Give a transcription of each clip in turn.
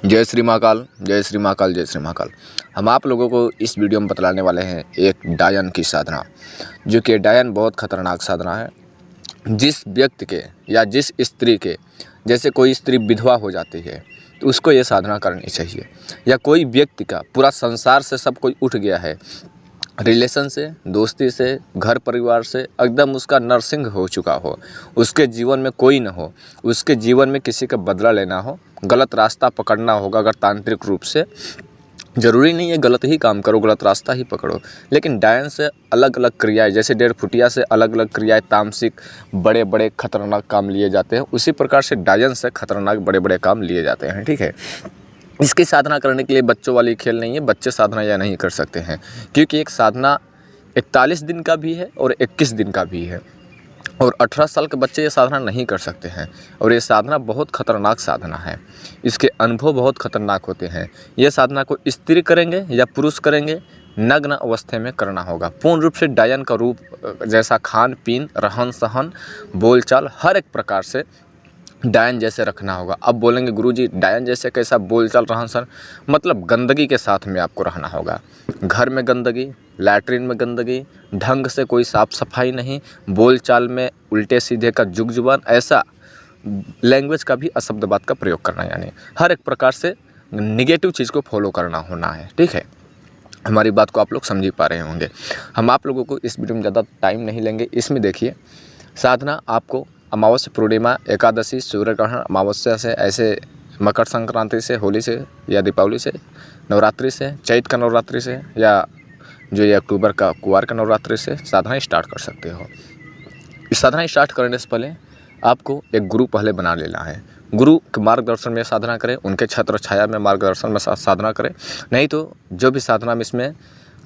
जय श्री महाकाल, जय श्री महाकाल, जय श्री महाकाल। हम आप लोगों को इस वीडियो में बतलाने वाले हैं एक डायन की साधना, जो कि डायन बहुत ख़तरनाक साधना है। जिस व्यक्ति के या जिस स्त्री के, जैसे कोई स्त्री विधवा हो जाती है तो उसको ये साधना करनी चाहिए, या कोई व्यक्ति का पूरा संसार से सब कोई उठ गया है, रिलेशन से, दोस्ती से, घर परिवार से एकदम उसका नरसिंह हो चुका हो, उसके जीवन में कोई न हो, उसके जीवन में किसी का बदला लेना हो, गलत रास्ता पकड़ना होगा। अगर तांत्रिक रूप से, ज़रूरी नहीं है गलत ही काम करो, गलत रास्ता ही पकड़ो, लेकिन डायन से अलग अलग क्रियाएं, जैसे 1.5 फुटिया से अलग अलग क्रियाएं, तामसिक बड़े बड़े खतरनाक काम लिए जाते हैं, उसी प्रकार से डायन से खतरनाक बड़े बड़े काम लिए जाते हैं। ठीक है, इसकी साधना करने के लिए बच्चों वाली खेल नहीं है। बच्चे साधना या नहीं कर सकते हैं, क्योंकि एक साधना 41 दिन का भी है और 21 दिन का भी है, और 18 साल के बच्चे ये साधना नहीं कर सकते हैं। और ये साधना बहुत खतरनाक साधना है, इसके अनुभव बहुत खतरनाक होते हैं। ये साधना को स्त्री करेंगे या पुरुष करेंगे, नग्न अवस्था में करना होगा। पूर्ण रूप से डायन का रूप जैसा खान पीन, रहन सहन, बोलचाल, हर एक प्रकार से डायन जैसे रखना होगा। अब बोलेंगे गुरुजी डायन जैसे कैसा बोलचाल, रहन सहन, मतलब गंदगी के साथ में आपको रहना होगा। घर में गंदगी, लैट्रिन में गंदगी, ढंग से कोई साफ़ सफाई नहीं, बोलचाल में उल्टे सीधे का जुग जुबान, ऐसा लैंग्वेज का भी अशब्द बात का प्रयोग करना, यानी हर एक प्रकार से निगेटिव चीज़ को फॉलो करना होना है। ठीक है, हमारी बात को आप लोग समझ ही पा रहे होंगे। हम आप लोगों को इस वीडियो में ज़्यादा टाइम नहीं लेंगे। इसमें देखिए, साधना आपको अमावस्या, पूर्णिमा, एकादशी, सूर्यग्रहण, अमावस्या से, ऐसे मकर संक्रांति से, होली से या दीपावली से, नवरात्रि से, चैत का नवरात्रि से, या जो ये अक्टूबर का कुवार का नवरात्रि से साधना स्टार्ट कर सकते हो। इस साधना स्टार्ट करने से पहले आपको एक गुरु पहले बना लेना है। गुरु के मार्गदर्शन में साधना करें, उनके छत्र छाया में मार्गदर्शन में साधना करें। नहीं तो जो भी साधना में इसमें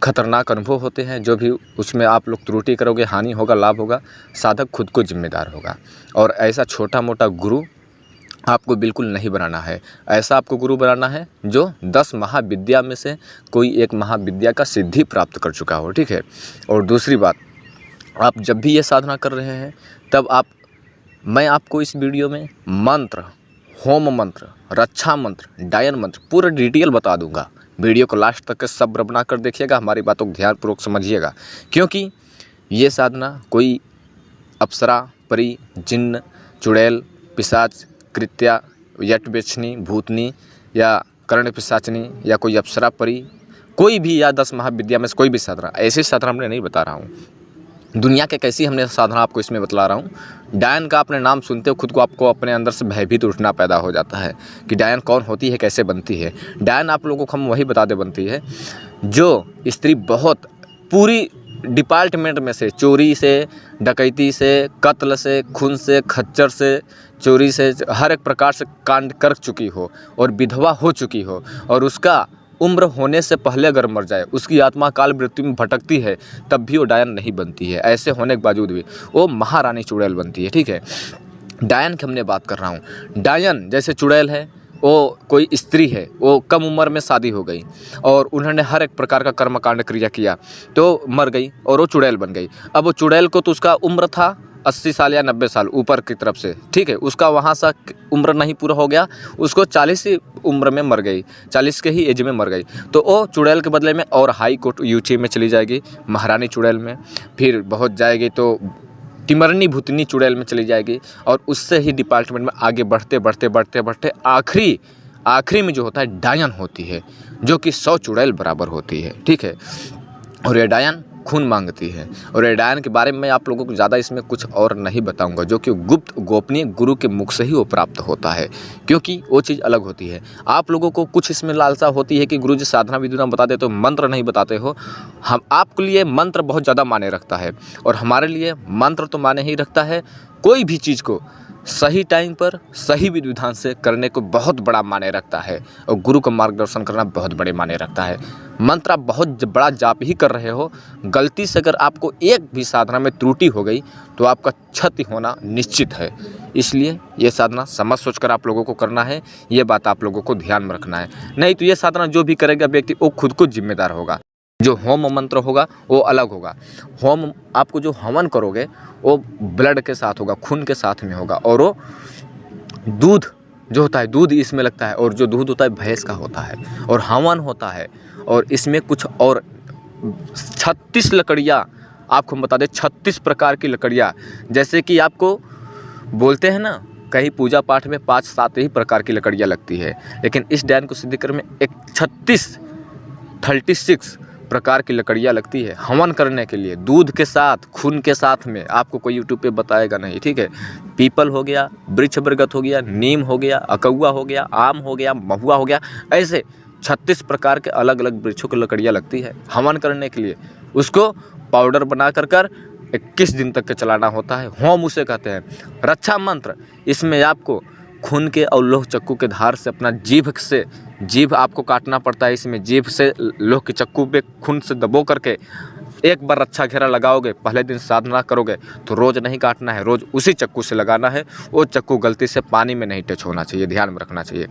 खतरनाक अनुभव होते हैं, जो भी उसमें आप लोग त्रुटि करोगे, हानि होगा, लाभ होगा, साधक खुद को जिम्मेदार होगा। और ऐसा छोटा मोटा गुरु आपको बिल्कुल नहीं बनाना है। ऐसा आपको गुरु बनाना है जो 10 महाविद्या में से कोई एक महाविद्या का सिद्धि प्राप्त कर चुका हो। ठीक है, और दूसरी बात, आप जब भी ये साधना कर रहे हैं तब मैं आपको इस वीडियो में मंत्र, होम मंत्र, रक्षा मंत्र, डायन मंत्र पूरा डिटेल बता दूंगा। वीडियो को लास्ट तक सब्र बना कर देखिएगा, हमारी बातों को ध्यानपूर्वक समझिएगा, क्योंकि ये साधना कोई अप्सरा, परी, जिन्न, चुड़ैल, पिशाच, कृत्या, यट बेचनी, भूतनी या कर्ण पिशाचनी या कोई अप्सरा, परी, कोई भी, या 10 महाविद्या में से कोई भी साधना, ऐसी साधना हमने नहीं बता रहा हूँ। दुनिया के कैसी हमने साधना आपको इसमें बतला रहा हूँ। डायन का आपने नाम सुनते हो खुद को आपको अपने अंदर से भयभीत उठना पैदा हो जाता है कि डायन कौन होती है, कैसे बनती है। डायन आप लोगों को हम वही बता दे बनती है जो स्त्री बहुत पूरी डिपार्टमेंट में से, चोरी से, डकैती से, कत्ल से, खून से, खच्चर से, चोरी से, हर एक प्रकार से कांड कर चुकी हो और विधवा हो चुकी हो, और उसका उम्र होने से पहले अगर मर जाए, उसकी आत्मा काल मृत्यु में भटकती है, तब भी वो डायन नहीं बनती है। ऐसे होने के बावजूद भी वो महारानी चुड़ैल बनती है। ठीक है, डायन की हमने बात कर रहा हूँ। डायन जैसे चुड़ैल है, वो कोई स्त्री है, वो कम उम्र में शादी हो गई और उन्होंने हर एक प्रकार का कर्मकांड क्रिया किया तो मर गई और वो चुड़ैल बन गई। अब वो चुड़ैल को तो उसका उम्र था 80 साल या 90 साल ऊपर की तरफ से। ठीक है, उसका वहाँ सा उम्र नहीं पूरा हो गया, उसको 40 ही उम्र में मर गई, 40 के ही एज में मर गई। तो वो चुड़ैल के बदले में और हाई कोर्ट यूची में चली जाएगी, महारानी चुड़ैल में, फिर बहुत जाएगी तो टिमरनी भूतनी चुड़ैल में चली जाएगी, और उससे ही डिपार्टमेंट में आगे बढ़ते बढ़ते बढ़ते बढ़ते आखिरी में जो होता है डायन होती है, जो कि 100 चुड़ैल बराबर होती है। ठीक है, और ये डायन खून मांगती है। और ये डायन के बारे में मैं आप लोगों को ज़्यादा इसमें कुछ और नहीं बताऊंगा, जो कि गुप्त गोपनीय गुरु के मुख से ही वो प्राप्त होता है, क्योंकि वो चीज़ अलग होती है। आप लोगों को कुछ इसमें लालसा होती है कि गुरुजी साधना विधि ना बता दे तो मंत्र नहीं बताते हो। हम आपके लिए मंत्र बहुत ज़्यादा मायने रखता है, और हमारे लिए मंत्र तो मायने ही रखता है। कोई भी चीज़ को सही टाइम पर सही विधि विधान से करने को बहुत बड़ा मायने रखता है, और गुरु का मार्गदर्शन करना बहुत बड़े मायने रखता है। मंत्र आप बहुत बड़ा जाप ही कर रहे हो, गलती से अगर आपको एक भी साधना में त्रुटि हो गई तो आपका क्षति होना निश्चित है। इसलिए ये साधना समझ सोच कर आप लोगों को करना है, ये बात आप लोगों को ध्यान में रखना है। नहीं तो ये साधना जो भी करेगा व्यक्ति वो खुद को जिम्मेदार होगा। जो होम मंत्र होगा वो अलग होगा। होम आपको जो हवन करोगे वो ब्लड के साथ होगा, खून के साथ में होगा, और वो दूध जो होता है दूध इसमें लगता है, और जो दूध होता है भैंस का होता है, और हवन होता है। और इसमें कुछ और 36 लकड़ियाँ आपको हम बता दें, 36 प्रकार की लकड़ियाँ। जैसे कि आपको बोलते हैं ना, कहीं पूजा पाठ में 5-7 ही प्रकार की लकड़ियाँ लगती है, लेकिन इस डायन को सिद्ध करने में एक 36 प्रकार की लकड़ियाँ लगती है हवन करने के लिए, दूध के साथ, खून के साथ में। आपको कोई यूट्यूब पे बताएगा नहीं, ठीक है। पीपल हो गया, वृक्ष बरगद हो गया, नीम हो गया, अकौआ हो गया, आम हो गया, महुआ हो गया, ऐसे 36 प्रकार के अलग अलग वृक्षों की लकड़ियाँ लगती है हवन करने के लिए। उसको पाउडर बना कर 21 दिन तक के चलाना होता है। होम उसे कहते हैं। रक्षा मंत्र, इसमें आपको खून के और लोह चक्कू के धार से अपना जीभ आपको काटना पड़ता है। इसमें जीभ से लोह के चक्कू पे खून से दबो करके एक बार रक्षा घेरा लगाओगे। पहले दिन साधना करोगे तो रोज़ नहीं काटना है, रोज़ उसी चक्कू से लगाना है। वो चक्कू गलती से पानी में नहीं टच होना चाहिए, ध्यान में रखना चाहिए।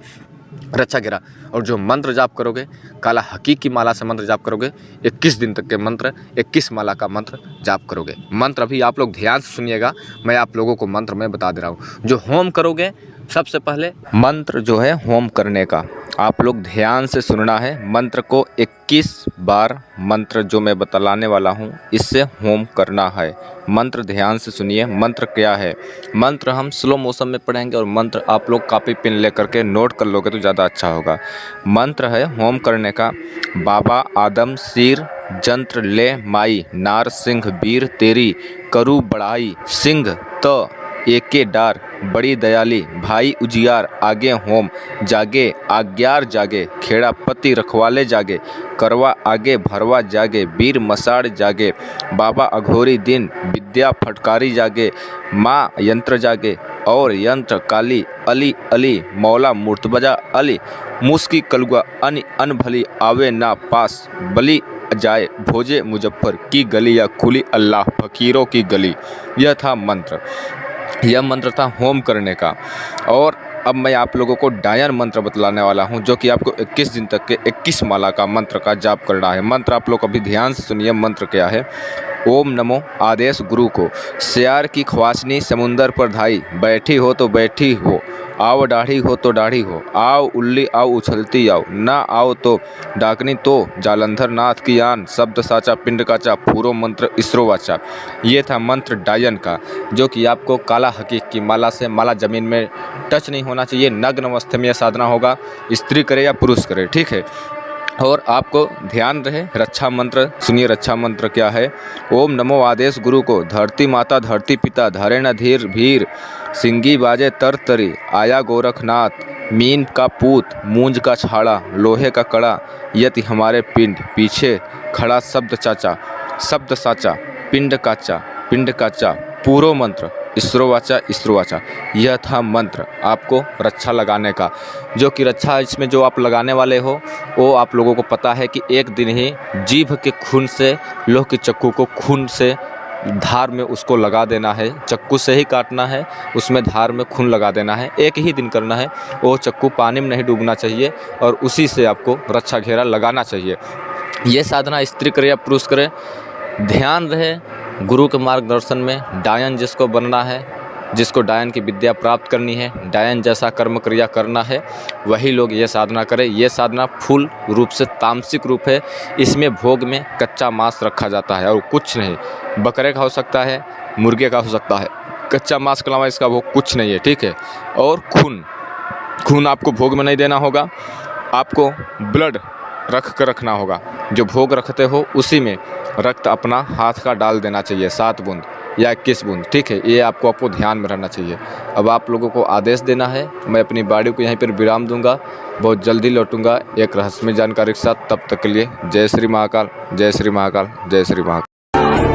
रक्षा घेरा। और जो मंत्र जाप करोगे, काला हकीक की माला से मंत्र जाप करोगे, 21 दिन तक के मंत्र, 21 माला का मंत्र जाप करोगे। मंत्र अभी आप लोग ध्यान से सुनिएगा, मैं आप लोगों को मंत्र में बता दे रहा हूँ। जो होम करोगे, सबसे पहले मंत्र जो है होम करने का आप लोग ध्यान से सुनना है। मंत्र को 21 बार, मंत्र जो मैं बतलाने वाला हूँ इससे होम करना है। मंत्र ध्यान से सुनिए। मंत्र क्या है? मंत्र हम स्लो मोशन में पढ़ेंगे, और मंत्र आप लोग कॉपी पेन ले करके नोट कर लोगे तो ज़्यादा अच्छा होगा। मंत्र है होम करने का। बाबा आदम सिर जंत्र ले माई, नार सिंह वीर तेरी करू बढ़ाई, सिंह तो एके डार बड़ी दयाली, भाई उजियार आगे होम जागे, आज्ञार जागे, खेड़ा पति रखवाले जागे, करवा आगे भरवा जागे, वीर मसाड़ जागे, बाबा अघोरी दिन विद्या फटकारी जागे, माँ यंत्र जागे और यंत्र काली, अली अली मौला मुर्तबजा अली, मुस्की कलुआ अन भली आवे ना पास, बली जाए भोजे मुजफ्फर की गली, या खुली अल्लाह फकीरों की गली। यह था मंत्र। यह मंत्र था होम करने का। और अब मैं आप लोगों को डायन मंत्र बतलाने वाला हूं, जो कि आपको 21 दिन तक के 21 माला का मंत्र का जाप करना है। मंत्र आप लोग अभी ध्यान से सुनिए। मंत्र क्या है? ओम नमो आदेश गुरु को, श्यार की ख्वासनी समुंदर पर धाई, बैठी हो तो बैठी हो, आओ दाढ़ी हो तो दाढ़ी हो, आओ उल्ली आओ उछलती आओ, ना आओ तो डाकनी तो जालंधर नाथ की आन, शब्द साचा पिंड काचा, पूरो मंत्र इसरो वाचा। ये था मंत्र डायन का, जो कि आपको काला हकीक की माला से, माला ज़मीन में टच नहीं होना चाहिए। नग्न अवस्था में यह साधना होगा, स्त्री करे या पुरुष करे, ठीक है। और आपको ध्यान रहे, रक्षा मंत्र सुनिए। रक्षा मंत्र क्या है? ओम नमो आदेश गुरु को, धरती माता धरती पिता धरे न धीर भीर, सिंगी बाजे तर तरी, आया गोरखनाथ, मीन का पूत मूंज का छाड़ा, लोहे का कड़ा, यति हमारे पिंड पीछे खड़ा, शब्द चाचा शब्द साचा, पिंड काचा, पूरो मंत्र इसरो वाचा। यह था मंत्र आपको रक्षा लगाने का, जो कि रक्षा इसमें जो आप लगाने वाले हो वो आप लोगों को पता है कि एक दिन ही जीभ के खून से लोह के चक्कू को खून से धार में उसको लगा देना है। चक्कू से ही काटना है, उसमें धार में खून लगा देना है। एक ही दिन करना है। वो चक्कू पानी में नहीं डूबना चाहिए और उसी से आपको रक्षा घेरा लगाना चाहिए। ये साधना स्त्री करे या पुरुष करे, ध्यान रहे गुरु के मार्गदर्शन में। डायन जिसको बनना है, जिसको डायन की विद्या प्राप्त करनी है, डायन जैसा कर्म क्रिया करना है, वही लोग ये साधना करें। ये साधना फुल रूप से तामसिक रूप है। इसमें भोग में कच्चा मांस रखा जाता है और कुछ नहीं। बकरे का हो सकता है, मुर्गे का हो सकता है, कच्चा मांस के अलावा इसका भोग कुछ नहीं है, ठीक है। और खून आपको भोग में नहीं देना होगा, आपको ब्लड रख कर रखना होगा। जो भोग रखते हो उसी में रक्त अपना हाथ का डाल देना चाहिए, 7 बूंद या 21 बूंद, ठीक है। ये आपको ध्यान में रहना चाहिए। अब आप लोगों को आदेश देना है। मैं अपनी बाड़ी को यहीं पर विराम दूंगा, बहुत जल्दी लौटूंगा एक रहस्यमय जानकारी के साथ। तब तक के लिए जय श्री महाकाल, जय श्री महाकाल, जय श्री महाकाल।